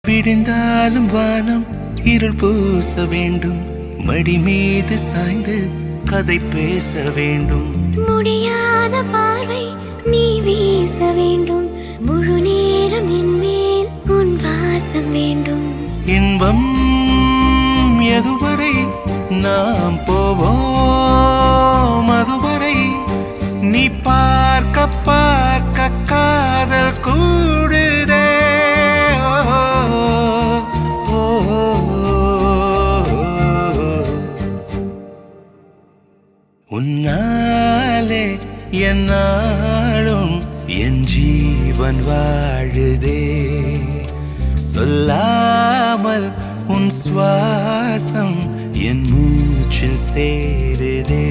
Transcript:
விடிந்தாலும் வானம் இருள் பூச வேண்டும், மடி மீது சாய்ந்து கதை பேச வேண்டும். முடியாத பார்வை நீ வீச வேண்டும், முழு நேரம் என் மேல் உன் வாசம் வேண்டும். இன்பம் எதுவரை நாம் போவோம், அதுவரை நீ பார்க்க பார்க்க காதல் கூடுதே. உன்னாலே என்னாலும் என் ஜீவன் வாழுதே, சொல்லாமல் உன் சுவாசம் என் மூச்சில் சேருதே.